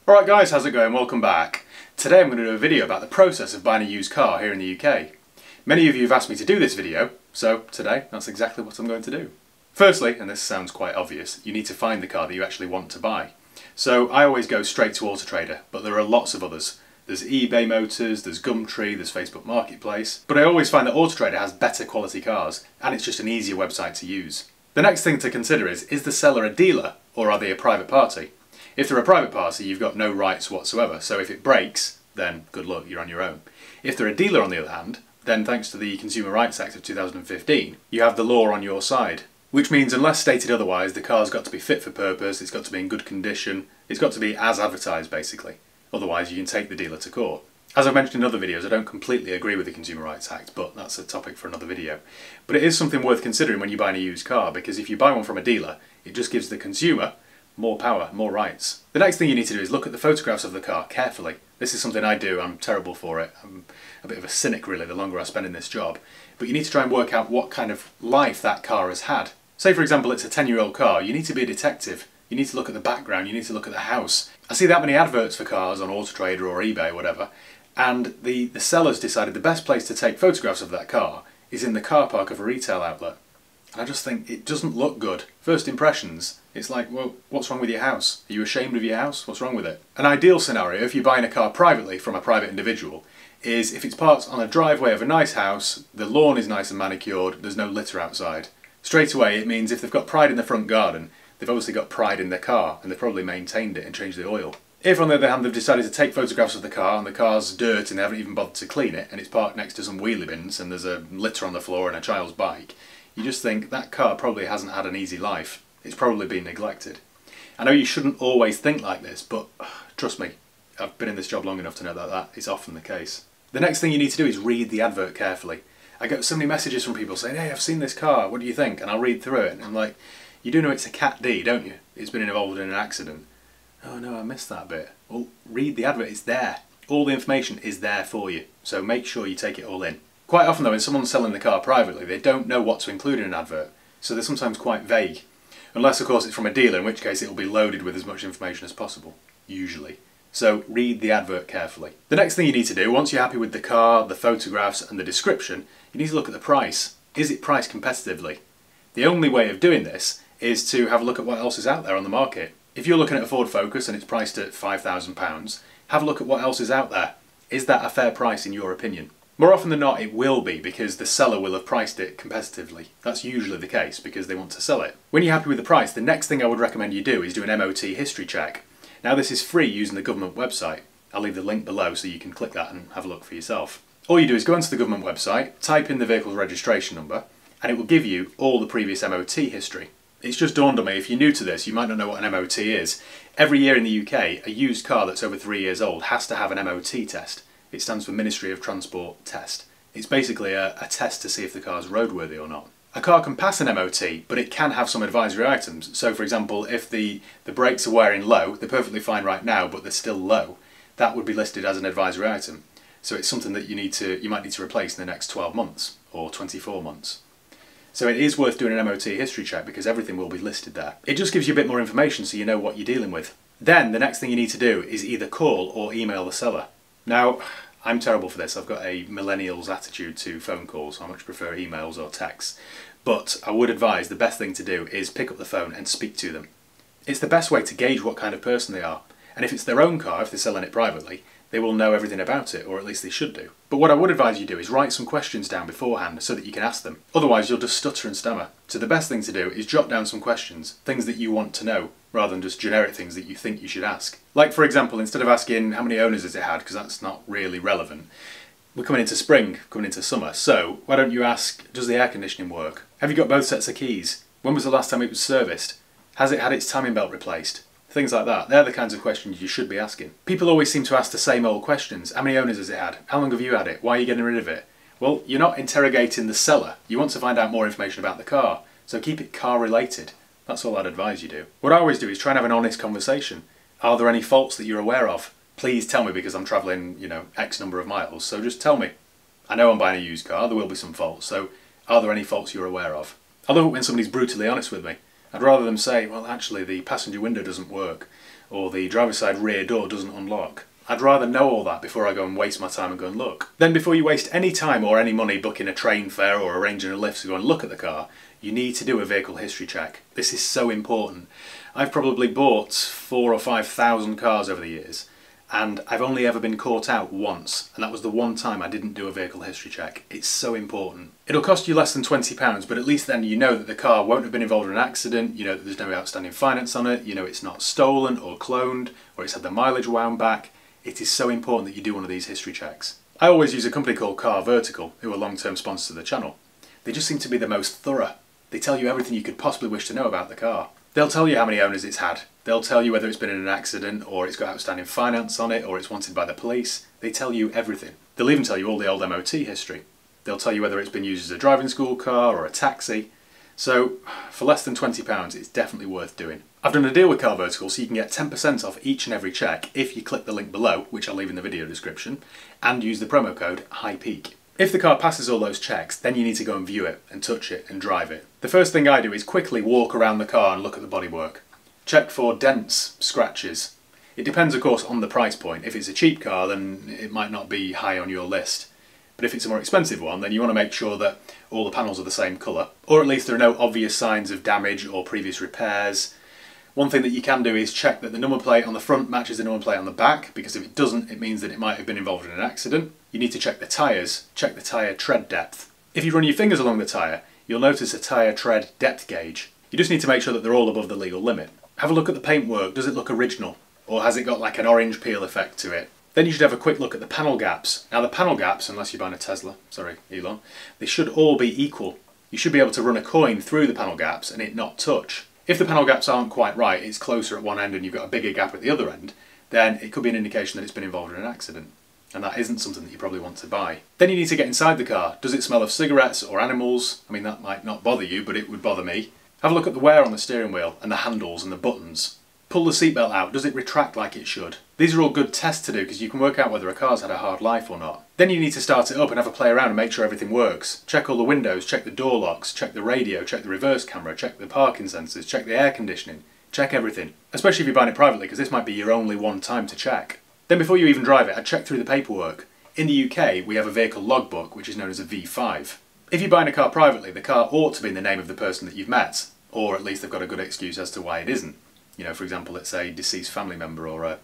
Alright guys, how's it going? Welcome back. Today I'm going to do a video about the process of buying a used car here in the UK. Many of you have asked me to do this video, so today that's exactly what I'm going to do. Firstly, and this sounds quite obvious, you need to find the car that you actually want to buy. So I always go straight to Auto Trader, but there are lots of others. There's eBay Motors, there's Gumtree, there's Facebook Marketplace, but I always find that Auto Trader has better quality cars, and it's just an easier website to use. The next thing to consider is the seller a dealer, or are they a private party? If they're a private party, you've got no rights whatsoever, so if it breaks, then good luck, you're on your own. If they're a dealer on the other hand, then thanks to the Consumer Rights Act of 2015, you have the law on your side. Which means unless stated otherwise, the car's got to be fit for purpose, it's got to be in good condition, it's got to be as advertised basically. Otherwise you can take the dealer to court. As I've mentioned in other videos, I don't completely agree with the Consumer Rights Act, but that's a topic for another video. But it is something worth considering when you're buying a used car, because if you buy one from a dealer, it just gives the consumer more power, more rights. The next thing you need to do is look at the photographs of the car carefully. This is something I do, I'm terrible for it. I'm a bit of a cynic really the longer I spend in this job. But you need to try and work out what kind of life that car has had. Say for example it's a 10-year-old car, you need to be a detective. You need to look at the background, you need to look at the house. I see that many adverts for cars on Auto Trader or eBay or whatever, and the sellers decided the best place to take photographs of that car is in the car park of a retail outlet. And I just think it doesn't look good. First impressions, it's like, well, what's wrong with your house? Are you ashamed of your house? What's wrong with it? An ideal scenario, if you're buying a car privately from a private individual, is if it's parked on a driveway of a nice house, the lawn is nice and manicured, there's no litter outside. Straight away it means if they've got pride in the front garden, they've obviously got pride in their car, and they've probably maintained it and changed the oil. If on the other hand they've decided to take photographs of the car and the car's dirt and they haven't even bothered to clean it, and it's parked next to some wheelie bins and there's a litter on the floor and a child's bike, you just think that car probably hasn't had an easy life. It's probably been neglected. I know you shouldn't always think like this, but trust me, I've been in this job long enough to know that that is often the case. The next thing you need to do is read the advert carefully. I get so many messages from people saying, hey, I've seen this car, what do you think? And I'll read through it and I'm like, you do know it's a Cat D, don't you? It's been involved in an accident. Oh no, I missed that bit. Well, read the advert, it's there. All the information is there for you, so make sure you take it all in. Quite often though, when someone's selling the car privately, they don't know what to include in an advert, so they're sometimes quite vague. Unless of course it's from a dealer, in which case it will be loaded with as much information as possible, usually. So read the advert carefully. The next thing you need to do, once you're happy with the car, the photographs and the description, you need to look at the price. Is it priced competitively? The only way of doing this is to have a look at what else is out there on the market. If you're looking at a Ford Focus and it's priced at £5,000, have a look at what else is out there. Is that a fair price in your opinion? More often than not it will be, because the seller will have priced it competitively. That's usually the case because they want to sell it. When you're happy with the price, the next thing I would recommend you do is do an Mot History Check. Now this is free using the government website. I'll leave the link below so you can click that and have a look for yourself. All you do is go onto the government website, type in the vehicle's registration number, and it will give you all the previous MOT history. It's just dawned on me, if you're new to this, you might not know what an MOT is. Every year in the UK, a used car that's over 3 years old has to have an MOT test. It stands for Ministry of Transport Test. It's basically a test to see if the car's roadworthy or not. A car can pass an MOT, but it can have some advisory items. So for example, if the brakes are wearing low, they're perfectly fine right now, but they're still low, that would be listed as an advisory item. So it's something that you might need to replace in the next 12 months or 24 months. So it is worth doing an MOT history check because everything will be listed there. It just gives you a bit more information so you know what you're dealing with. Then the next thing you need to do is either call or email the seller. Now, I'm terrible for this. I've got a millennial's attitude to phone calls. I much prefer emails or texts. But I would advise the best thing to do is pick up the phone and speak to them. It's the best way to gauge what kind of person they are. And if it's their own car, if they're selling it privately, they will know everything about it, or at least they should do. But what I would advise you do is write some questions down beforehand so that you can ask them. Otherwise you'll just stutter and stammer. So the best thing to do is jot down some questions, things that you want to know, rather than just generic things that you think you should ask. Like for example, instead of asking how many owners has it had, because that's not really relevant, we're coming into spring, coming into summer, so why don't you ask, does the air conditioning work? Have you got both sets of keys? When was the last time it was serviced? Has it had its timing belt replaced? Things like that. They're the kinds of questions you should be asking. People always seem to ask the same old questions. How many owners has it had? How long have you had it? Why are you getting rid of it? Well, you're not interrogating the seller. You want to find out more information about the car. So keep it car related. That's all I'd advise you do. What I always do is try and have an honest conversation. Are there any faults that you're aware of? Please tell me because I'm travelling, X number of miles. So just tell me. I know I'm buying a used car. There will be some faults. So are there any faults you're aware of? I love it when somebody's brutally honest with me. I'd rather them say, well actually the passenger window doesn't work, or the driver's side rear door doesn't unlock. I'd rather know all that before I go and waste my time and go and look. Then before you waste any time or any money booking a train fare or arranging a lift to go and look at the car, you need to do a vehicle history check. This is so important. I've probably bought 4,000 or 5,000 cars over the years, and I've only ever been caught out once, and that was the one time I didn't do a vehicle history check. It's so important. It'll cost you less than £20, but at least then you know that the car won't have been involved in an accident, you know that there's no outstanding finance on it, you know it's not stolen or cloned, or it's had the mileage wound back. It is so important that you do one of these history checks. I always use a company called Car Vertical, who are long-term sponsors of the channel. They just seem to be the most thorough. They tell you everything you could possibly wish to know about the car. They'll tell you how many owners it's had. They'll tell you whether it's been in an accident, or it's got outstanding finance on it, or it's wanted by the police. They tell you everything. They'll even tell you all the old MOT history. They'll tell you whether it's been used as a driving school car or a taxi. So, for less than £20, it's definitely worth doing. I've done a deal with Car Vertical so you can get 10% off each and every check if you click the link below, which I'll leave in the video description, and use the promo code HIGHPEAK. If the car passes all those checks, then you need to go and view it, and touch it, and drive it. The first thing I do is quickly walk around the car and look at the bodywork. Check for dents, scratches. It depends of course on the price point. If it's a cheap car then it might not be high on your list. But if it's a more expensive one then you want to make sure that all the panels are the same colour, or at least there are no obvious signs of damage or previous repairs. One thing that you can do is check that the number plate on the front matches the number plate on the back, because if it doesn't it means that it might have been involved in an accident. You need to check the tyres, check the tyre tread depth. If you run your fingers along the tyre you'll notice a tyre tread depth gauge. You just need to make sure that they're all above the legal limit. Have a look at the paintwork. Does it look original? Or has it got like an orange peel effect to it? Then you should have a quick look at the panel gaps. Now the panel gaps, unless you're buying a Tesla, sorry Elon, they should all be equal. You should be able to run a coin through the panel gaps and it not touch. If the panel gaps aren't quite right, it's closer at one end and you've got a bigger gap at the other end, then it could be an indication that it's been involved in an accident. And that isn't something that you probably want to buy. Then you need to get inside the car. Does it smell of cigarettes or animals? I mean, that might not bother you, but it would bother me. Have a look at the wear on the steering wheel and the handles and the buttons. Pull the seatbelt out. Does it retract like it should? These are all good tests to do because you can work out whether a car's had a hard life or not. Then you need to start it up and have a play around and make sure everything works. Check all the windows, check the door locks, check the radio, check the reverse camera, check the parking sensors, check the air conditioning. Check everything. Especially if you're buying it privately, because this might be your only one time to check. Then before you even drive it, I'd check through the paperwork. In the UK, we have a vehicle logbook, which is known as a V5. If you're buying a car privately, the car ought to be in the name of the person that you've met, or at least they've got a good excuse as to why it isn't. You know, for example, let's say a deceased family member or a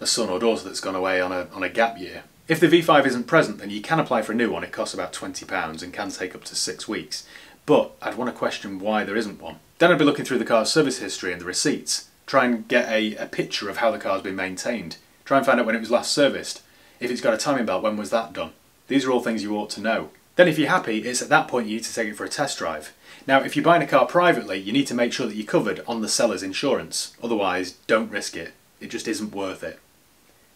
son or daughter that's gone away on a gap year. If the V5 isn't present, then you can apply for a new one. It costs about £20 and can take up to 6 weeks. But I'd want to question why there isn't one. Then I'd be looking through the car's service history and the receipts. Try and get a picture of how the car's been maintained. Try and find out when it was last serviced. If it's got a timing belt, when was that done? These are all things you ought to know. Then if you're happy, it's at that point you need to take it for a test drive. Now if you're buying a car privately, you need to make sure that you're covered on the seller's insurance. Otherwise, don't risk it. It just isn't worth it.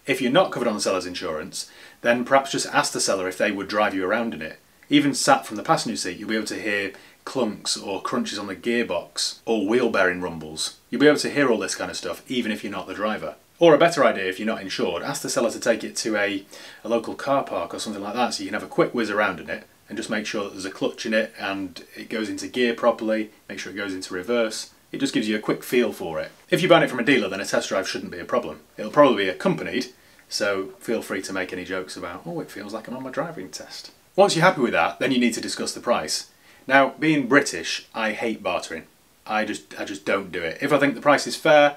If you're not covered on the seller's insurance, then perhaps just ask the seller if they would drive you around in it. Even sat from the passenger seat, you'll be able to hear clunks or crunches on the gearbox or wheel bearing rumbles. You'll be able to hear all this kind of stuff even if you're not the driver. Or a better idea, if you're not insured, ask the seller to take it to a local car park or something like that so you can have a quick whiz around in it and just make sure that there's a clutch in it and it goes into gear properly, make sure it goes into reverse. It just gives you a quick feel for it. If you're buying it from a dealer, then a test drive shouldn't be a problem. It'll probably be accompanied, so feel free to make any jokes about, oh, it feels like I'm on my driving test. Once you're happy with that, then you need to discuss the price. Now, being British, I hate bartering. I just don't do it. If I think the price is fair,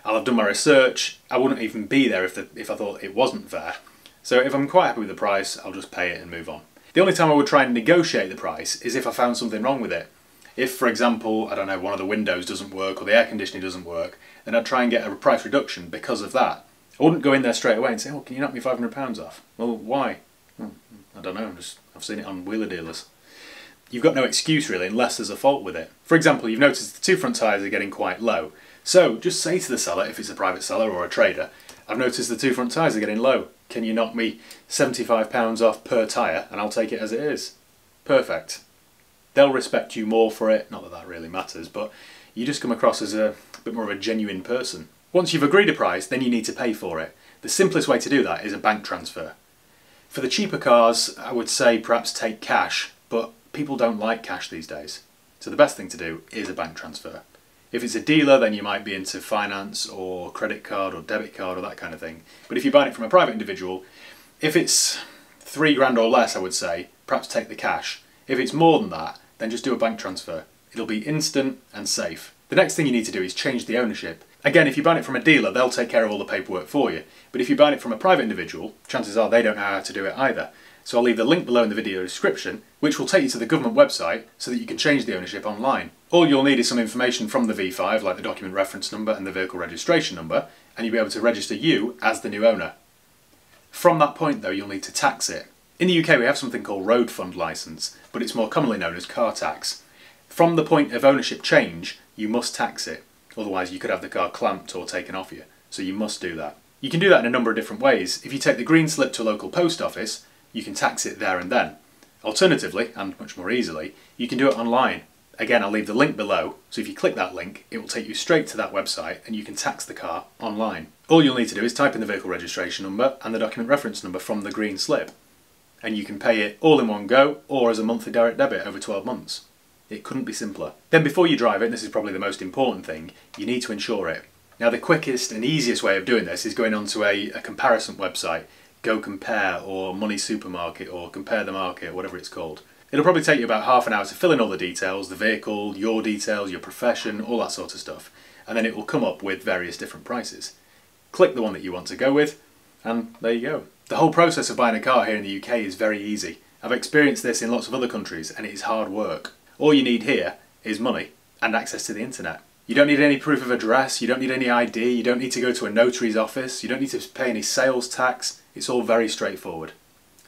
I'll have done my research. I wouldn't even be there if I thought it wasn't fair. So if I'm quite happy with the price, I'll just pay it and move on. The only time I would try and negotiate the price is if I found something wrong with it. If, for example, I don't know, one of the windows doesn't work or the air conditioning doesn't work, then I'd try and get a price reduction because of that. I wouldn't go in there straight away and say, oh, can you knock me £500 off? Well, why? I don't know, I've seen it on wheeler dealers. You've got no excuse really unless there's a fault with it. For example, you've noticed the two front tyres are getting quite low. So just say to the seller, if it's a private seller or a trader, I've noticed the two front tyres are getting low. Can you knock me £75 off per tyre and I'll take it as it is? Perfect. They'll respect you more for it, not that that really matters, but you just come across as a bit more of a genuine person. Once you've agreed a price, then you need to pay for it. The simplest way to do that is a bank transfer. For the cheaper cars, I would say perhaps take cash, but people don't like cash these days. So the best thing to do is a bank transfer. If it's a dealer, then you might be into finance or credit card or debit card or that kind of thing. But if you're buying it from a private individual, if it's £3 or less, I would say, perhaps take the cash. If it's more than that, then just do a bank transfer. It'll be instant and safe. The next thing you need to do is change the ownership. Again, if you're buying it from a dealer, they'll take care of all the paperwork for you. But if you're buying it from a private individual, chances are they don't know how to do it either. So I'll leave the link below in the video description, which will take you to the government website so that you can change the ownership online. All you'll need is some information from the V5, like the document reference number and the vehicle registration number, and you'll be able to register you as the new owner. From that point though, you'll need to tax it. In the UK we have something called road fund licence, but it's more commonly known as car tax. From the point of ownership change, you must tax it. Otherwise you could have the car clamped or taken off you. So you must do that. You can do that in a number of different ways. If you take the green slip to a local post office, you can tax it there and then. Alternatively, and much more easily, you can do it online. Again, I'll leave the link below, so if you click that link, it will take you straight to that website and you can tax the car online. All you'll need to do is type in the vehicle registration number and the document reference number from the green slip. And you can pay it all in one go or as a monthly direct debit over 12 months. It couldn't be simpler. Then before you drive it, and this is probably the most important thing, you need to insure it. Now the quickest and easiest way of doing this is going onto a comparison website, Go Compare or Money Supermarket or Compare the Market, whatever it's called. It'll probably take you about half an hour to fill in all the details, the vehicle, your details, your profession, all that sort of stuff, and then it will come up with various different prices. Click the one that you want to go with, and there you go. The whole process of buying a car here in the UK is very easy. I've experienced this in lots of other countries and it is hard work. All you need here is money and access to the internet. You don't need any proof of address, you don't need any ID, you don't need to go to a notary's office, you don't need to pay any sales tax. It's all very straightforward.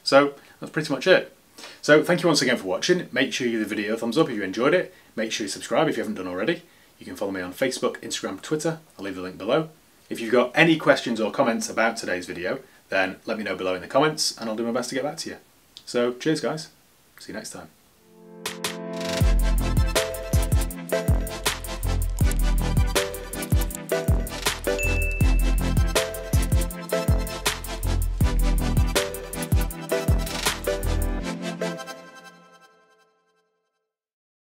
So that's pretty much it. So thank you once again for watching. Make sure you give the video a thumbs up if you enjoyed it. Make sure you subscribe if you haven't done already. You can follow me on Facebook, Instagram, Twitter. I'll leave the link below. If you've got any questions or comments about today's video, then let me know below in the comments and I'll do my best to get back to you. So cheers guys. See you next time.